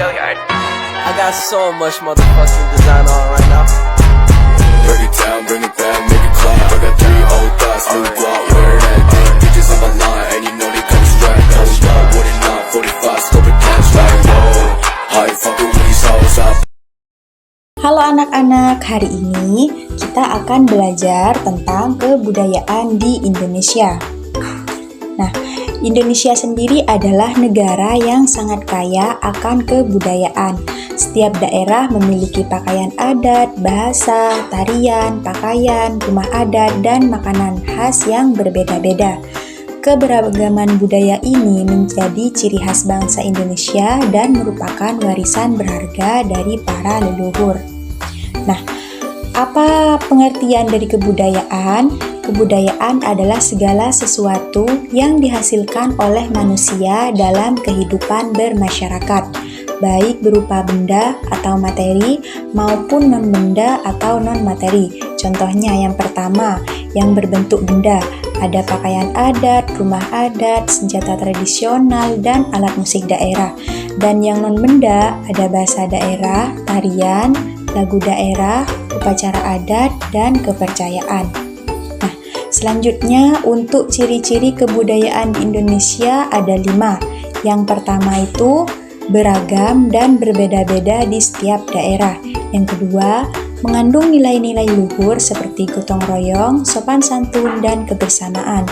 I got so much motherfucking design on right now. Break it down, bring it back, make it clap. I got 3 old thoughts, new guap, wear that thing. Bitches on my line, and you know they come strapped. Hold up, what it not, 45, scope it cash like whoa. How you fucking with these hoes up? Halo anak-anak, hari ini kita akan belajar tentang kebudayaan di Indonesia. Nah, Indonesia sendiri adalah negara yang sangat kaya akan kebudayaan. Setiap daerah memiliki pakaian adat, bahasa, tarian, pakaian, rumah adat, dan makanan khas yang berbeda-beda. Keberagaman budaya ini menjadi ciri khas bangsa Indonesia dan merupakan warisan berharga dari para leluhur. Nah, apa pengertian dari kebudayaan? Kebudayaan adalah segala sesuatu yang dihasilkan oleh manusia dalam kehidupan bermasyarakat, baik berupa benda atau materi maupun non-benda atau non-materi. Contohnya yang pertama, yang berbentuk benda, ada pakaian adat, rumah adat, senjata tradisional, dan alat musik daerah. Dan yang non-benda, ada bahasa daerah, tarian, lagu daerah, upacara adat, dan kepercayaan. Nah, selanjutnya untuk ciri-ciri kebudayaan di Indonesia ada 5. Yang pertama itu beragam dan berbeda-beda di setiap daerah. Yang kedua, mengandung nilai-nilai luhur seperti gotong royong, sopan santun, dan kebersamaan.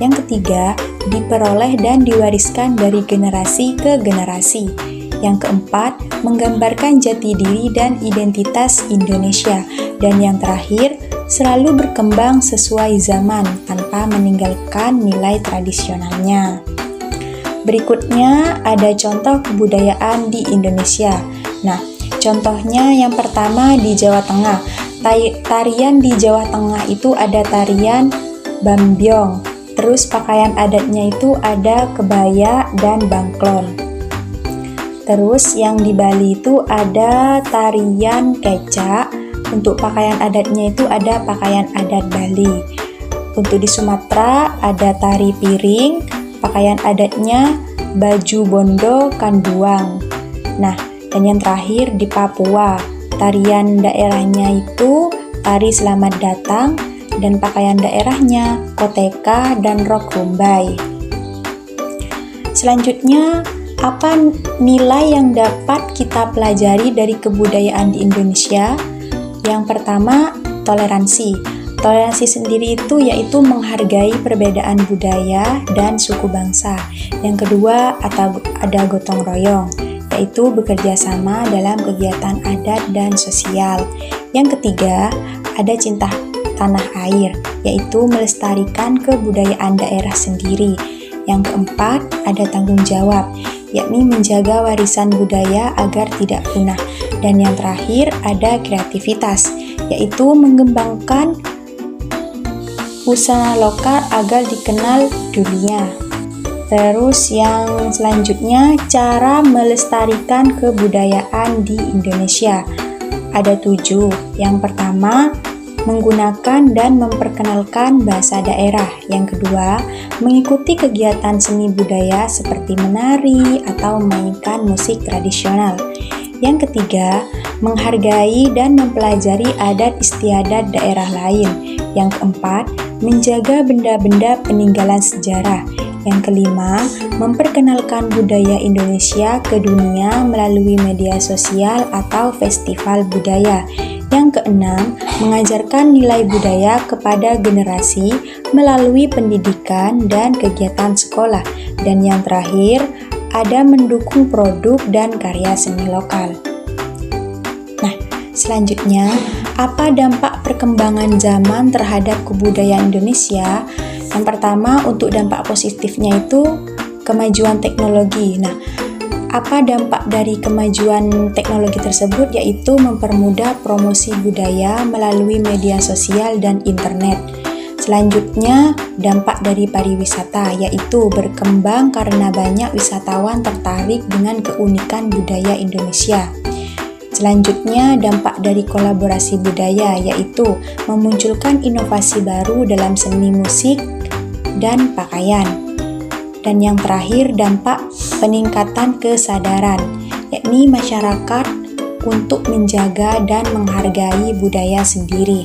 Yang ketiga, diperoleh dan diwariskan dari generasi ke generasi. Yang keempat, menggambarkan jati diri dan identitas Indonesia. Dan yang terakhir, selalu berkembang sesuai zaman tanpa meninggalkan nilai tradisionalnya. Berikutnya ada contoh kebudayaan di Indonesia. Nah, contohnya yang pertama di Jawa Tengah. Tarian di Jawa Tengah itu ada tarian Bambyong. Terus pakaian adatnya itu ada kebaya dan bangklon. Terus yang di Bali itu ada tarian kecak. Untuk pakaian adatnya itu ada pakaian adat Bali. Untuk di Sumatera ada tari piring. Pakaian adatnya baju bondo kanduang. Nah, dan yang terakhir di Papua, tarian daerahnya itu tari selamat datang dan pakaian daerahnya koteka dan rok rumbai. Selanjutnya, apa nilai yang dapat kita pelajari dari kebudayaan di Indonesia? Yang pertama, toleransi. Toleransi sendiri itu yaitu menghargai perbedaan budaya dan suku bangsa. Yang kedua, ada gotong royong, yaitu bekerja sama dalam kegiatan adat dan sosial. Yang ketiga, ada cinta tanah air, yaitu melestarikan kebudayaan daerah sendiri. Yang keempat, ada tanggung jawab, yakni menjaga warisan budaya agar tidak punah. Dan yang terakhir, ada kreativitas, yaitu mengembangkan usaha lokal agar dikenal dunia. Terus yang selanjutnya, cara melestarikan kebudayaan di Indonesia. Ada 7. Yang pertama, menggunakan dan memperkenalkan bahasa daerah. Yang kedua, mengikuti kegiatan seni budaya seperti menari atau memainkan musik tradisional. Yang ketiga, menghargai dan mempelajari adat istiadat daerah lain. Yang keempat, menjaga benda-benda peninggalan sejarah. Yang kelima, memperkenalkan budaya Indonesia ke dunia melalui media sosial atau festival budaya. Yang keenam, mengajarkan nilai budaya kepada generasi melalui pendidikan dan kegiatan sekolah. Dan yang terakhir, ada mendukung produk dan karya seni lokal. Nah, selanjutnya, apa dampak perkembangan zaman terhadap kebudayaan Indonesia? Yang pertama, untuk dampak positifnya itu kemajuan teknologi. Nah, apa dampak dari kemajuan teknologi tersebut? Yaitu mempermudah promosi budaya melalui media sosial dan internet. Selanjutnya, dampak dari pariwisata, yaitu berkembang karena banyak wisatawan tertarik dengan keunikan budaya Indonesia. Selanjutnya, dampak dari kolaborasi budaya, yaitu memunculkan inovasi baru dalam seni musik dan pakaian. Dan yang terakhir, dampak peningkatan kesadaran, yakni masyarakat untuk menjaga dan menghargai budaya sendiri.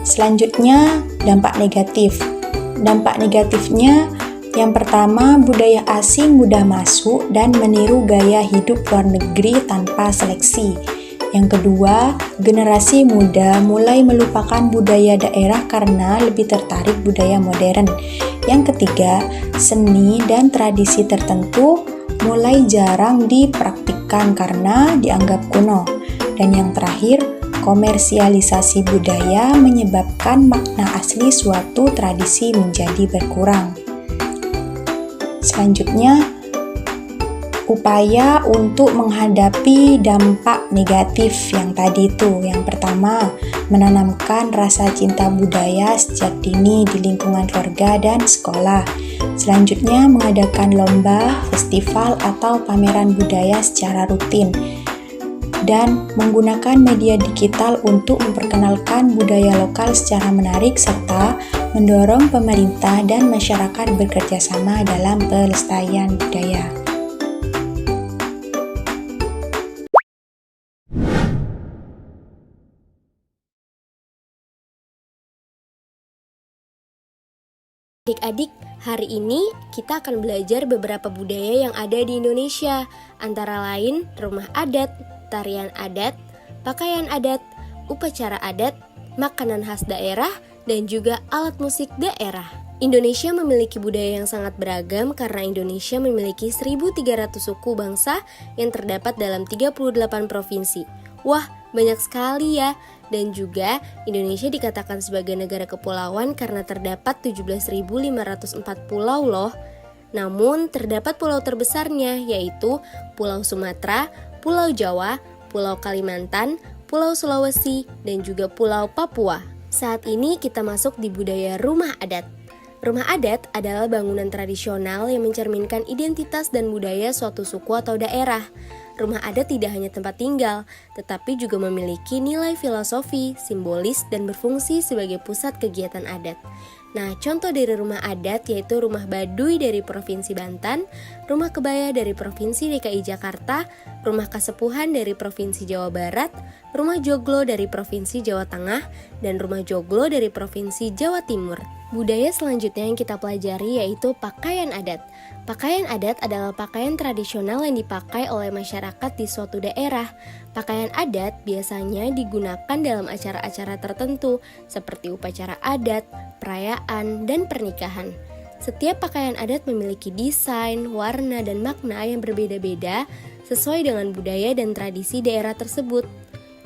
Selanjutnya, dampak negatif. Dampak negatifnya yang pertama, budaya asing mudah masuk dan meniru gaya hidup luar negeri tanpa seleksi. Yang kedua, generasi muda mulai melupakan budaya daerah karena lebih tertarik budaya modern. Yang ketiga, seni dan tradisi tertentu mulai jarang dipraktikkan karena dianggap kuno. Dan yang terakhir, komersialisasi budaya menyebabkan makna asli suatu tradisi menjadi berkurang. Selanjutnya, upaya untuk menghadapi dampak negatif yang tadi itu. Yang pertama, menanamkan rasa cinta budaya sejak dini di lingkungan keluarga dan sekolah. Selanjutnya, mengadakan lomba, festival, atau pameran budaya secara rutin. Dan menggunakan media digital untuk memperkenalkan budaya lokal secara menarik serta mendorong pemerintah dan masyarakat bekerja sama dalam pelestarian budaya. Adik-adik, hari ini kita akan belajar beberapa budaya yang ada di Indonesia, antara lain rumah adat, tarian adat, pakaian adat, upacara adat, makanan khas daerah, dan juga alat musik daerah. Indonesia memiliki budaya yang sangat beragam karena Indonesia memiliki 1.300 suku bangsa yang terdapat dalam 38 provinsi. Wah, banyak sekali ya. Dan juga Indonesia dikatakan sebagai negara kepulauan karena terdapat 17.504 pulau loh. Namun terdapat pulau terbesarnya yaitu Pulau Sumatera, Pulau Jawa, Pulau Kalimantan, Pulau Sulawesi, dan juga Pulau Papua. Saat ini kita masuk di budaya rumah adat. Rumah adat adalah bangunan tradisional yang mencerminkan identitas dan budaya suatu suku atau daerah. Rumah adat tidak hanya tempat tinggal, tetapi juga memiliki nilai filosofi, simbolis, dan berfungsi sebagai pusat kegiatan adat. Nah, contoh dari rumah adat yaitu Rumah Baduy dari Provinsi Banten, Rumah Kebaya dari Provinsi DKI Jakarta, Rumah Kasepuhan dari Provinsi Jawa Barat, Rumah Joglo dari Provinsi Jawa Tengah, dan Rumah Joglo dari Provinsi Jawa Timur. Budaya selanjutnya yang kita pelajari yaitu pakaian adat. Pakaian adat adalah pakaian tradisional yang dipakai oleh masyarakat di suatu daerah. Pakaian adat biasanya digunakan dalam acara-acara tertentu seperti upacara adat, perayaan, dan pernikahan. Setiap pakaian adat memiliki desain, warna, dan makna yang berbeda-beda sesuai dengan budaya dan tradisi daerah tersebut.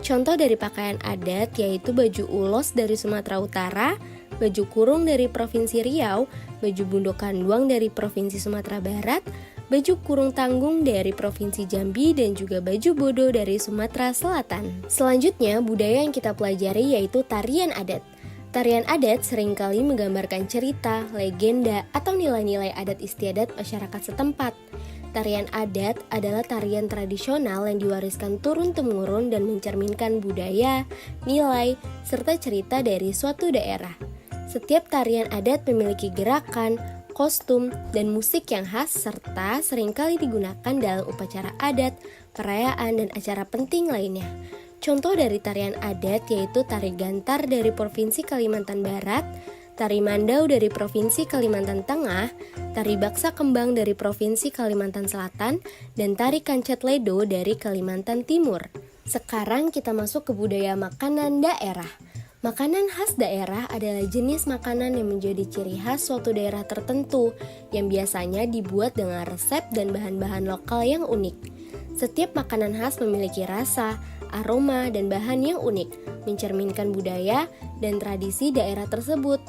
Contoh dari pakaian adat yaitu baju ulos dari Sumatera Utara, baju kurung dari Provinsi Riau, baju bundo kanduang dari Provinsi Sumatera Barat, baju kurung tanggung dari Provinsi Jambi, dan juga baju bodo dari Sumatera Selatan. Selanjutnya, budaya yang kita pelajari yaitu tarian adat. Tarian adat seringkali menggambarkan cerita, legenda, atau nilai-nilai adat istiadat masyarakat setempat. Tarian adat adalah tarian tradisional yang diwariskan turun-temurun dan mencerminkan budaya, nilai, serta cerita dari suatu daerah. Setiap tarian adat memiliki gerakan, kostum, dan musik yang khas serta seringkali digunakan dalam upacara adat, perayaan, dan acara penting lainnya. Contoh dari tarian adat yaitu tari gantar dari Provinsi Kalimantan Barat, tari mandau dari Provinsi Kalimantan Tengah, tari baksa kembang dari Provinsi Kalimantan Selatan, dan tari kancet ledo dari Kalimantan Timur. Sekarang kita masuk ke budaya makanan daerah. Makanan khas daerah adalah jenis makanan yang menjadi ciri khas suatu daerah tertentu yang biasanya dibuat dengan resep dan bahan-bahan lokal yang unik. Setiap makanan khas memiliki rasa, aroma, dan bahan yang unik, mencerminkan budaya dan tradisi daerah tersebut.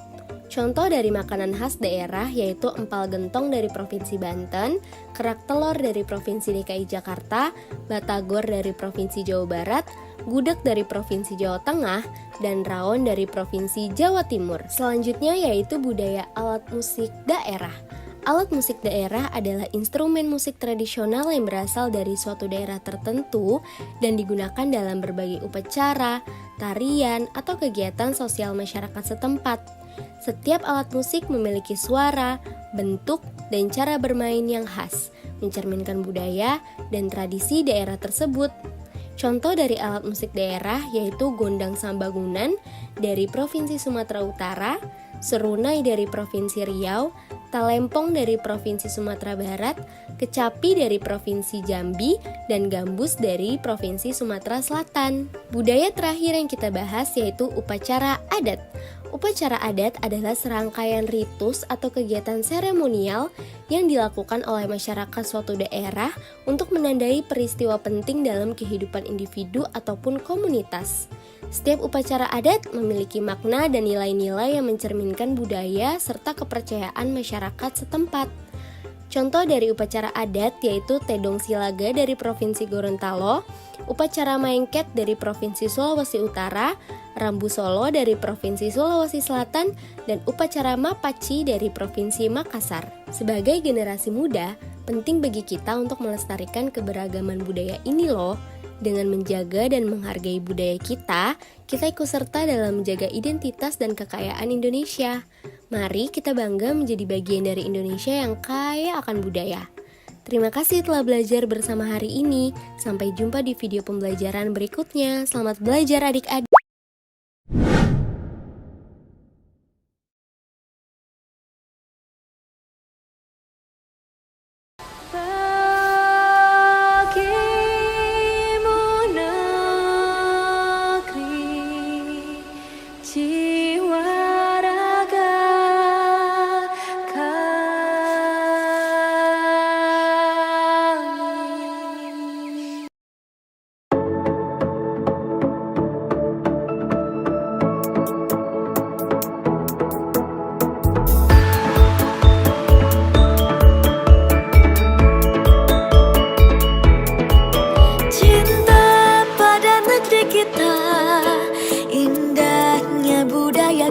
Contoh dari makanan khas daerah yaitu empal gentong dari Provinsi Banten, kerak telur dari Provinsi DKI Jakarta, batagor dari Provinsi Jawa Barat, gudeg dari Provinsi Jawa Tengah, dan rawon dari Provinsi Jawa Timur. Selanjutnya yaitu budaya alat musik daerah. Alat musik daerah adalah instrumen musik tradisional yang berasal dari suatu daerah tertentu dan digunakan dalam berbagai upacara, tarian, atau kegiatan sosial masyarakat setempat. Setiap alat musik memiliki suara, bentuk, dan cara bermain yang khas. mencerminkan budaya dan tradisi daerah tersebut. Contoh dari alat musik daerah yaitu gondang sambagunan dari Provinsi Sumatera Utara, serunai dari Provinsi Riau, talempong dari Provinsi Sumatera Barat, kecapi dari Provinsi Jambi, dan gambus dari Provinsi Sumatera Selatan. Budaya terakhir yang kita bahas yaitu upacara adat. Upacara adat adalah serangkaian ritus atau kegiatan seremonial yang dilakukan oleh masyarakat suatu daerah untuk menandai peristiwa penting dalam kehidupan individu ataupun komunitas. Setiap upacara adat memiliki makna dan nilai-nilai yang mencerminkan budaya serta kepercayaan masyarakat setempat. Contoh dari upacara adat yaitu Tedong Silaga dari Provinsi Gorontalo, upacara Maengket dari Provinsi Sulawesi Utara, Rambu Solo dari Provinsi Sulawesi Selatan, dan upacara Mapaci dari Provinsi Makassar. Sebagai generasi muda, penting bagi kita untuk melestarikan keberagaman budaya ini loh. Dengan menjaga dan menghargai budaya kita ikut serta dalam menjaga identitas dan kekayaan Indonesia. Mari kita bangga menjadi bagian dari Indonesia yang kaya akan budaya. Terima kasih telah belajar bersama hari ini. Sampai jumpa di video pembelajaran berikutnya. Selamat belajar adik-adik.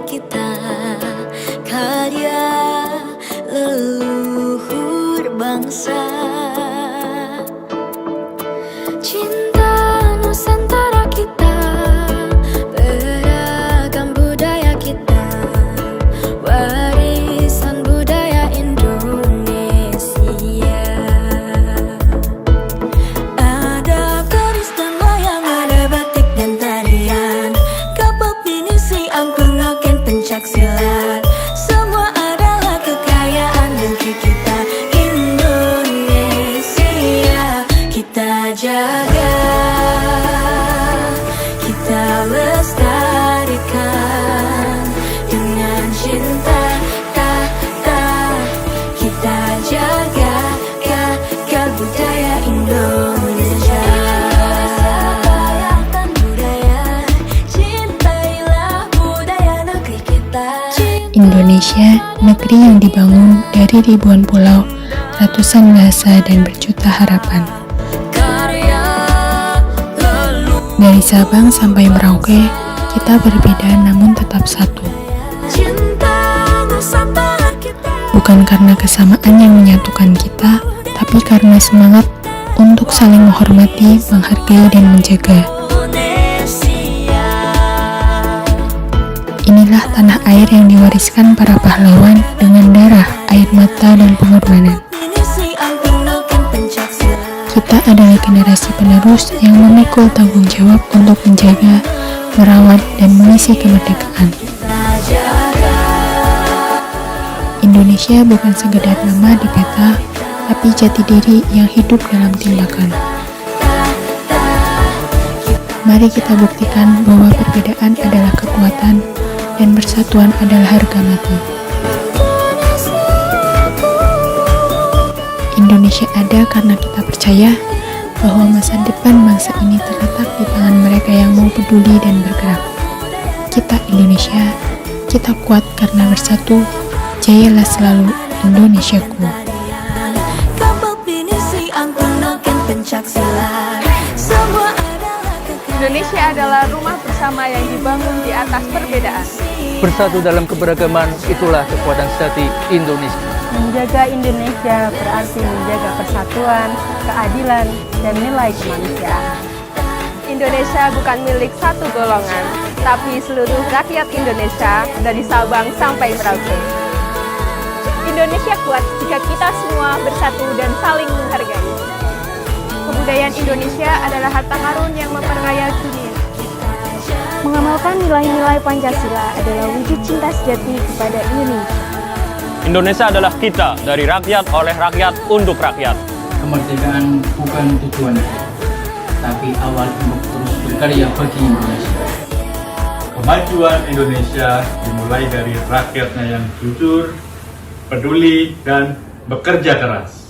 Kita karya leluhur bangsa, cinta Nusantara kita, beragam budaya kita, warisan budaya Indonesia. Ada keris dan wayang, ada batik dan tarian, kapal pinisi angklung pencaksilat, semua adalah kekayaan negeri kita Indonesia. Kita jaga, kita lestarikan dengan cinta, kita jaga budaya Indonesia. Indonesia, negeri yang dibangun dari ribuan pulau, ratusan bahasa, dan berjuta harapan. Dari Sabang sampai Merauke, kita berbeda namun tetap satu. Bukan karena kesamaan yang menyatukan kita, tapi karena semangat untuk saling menghormati, menghargai, dan menjaga. Inilah tanah air yang diwariskan para pahlawan dengan darah, air mata, dan pengorbanan. Kita adalah generasi penerus yang memikul tanggung jawab untuk menjaga, merawat, dan mengisi kemerdekaan. Indonesia bukan sekedar nama di peta, tapi jati diri yang hidup dalam tindakan. Mari kita buktikan bahwa perbedaan adalah kekuatan, dan persatuan adalah harga mati. Indonesia ada karena kita percaya bahwa masa depan bangsa ini terletak di tangan mereka yang mau peduli dan bergerak. Kita Indonesia, kita kuat karena bersatu. Jayalah selalu Indonesiaku. Indonesia adalah rumah bersama yang dibangun di atas perbedaan. Bersatu dalam keberagaman, itulah kekuatan sejati Indonesia. Menjaga Indonesia berarti menjaga persatuan, keadilan, dan nilai kemanusiaan. Indonesia bukan milik satu golongan, tapi seluruh rakyat Indonesia dari Sabang sampai Merauke. Indonesia kuat jika kita semua bersatu dan saling menghargai. Kebudayaan Indonesia adalah harta karun yang memperkaya dunia. Mengamalkan nilai-nilai Pancasila adalah wujud cinta sejati kepada Indonesia. Indonesia adalah kita, dari rakyat, oleh rakyat, untuk rakyat. Kemerdekaan bukan tujuan, tapi awal untuk terus berkarya bagi Indonesia. Kemajuan Indonesia dimulai dari rakyatnya yang jujur, peduli, dan bekerja keras.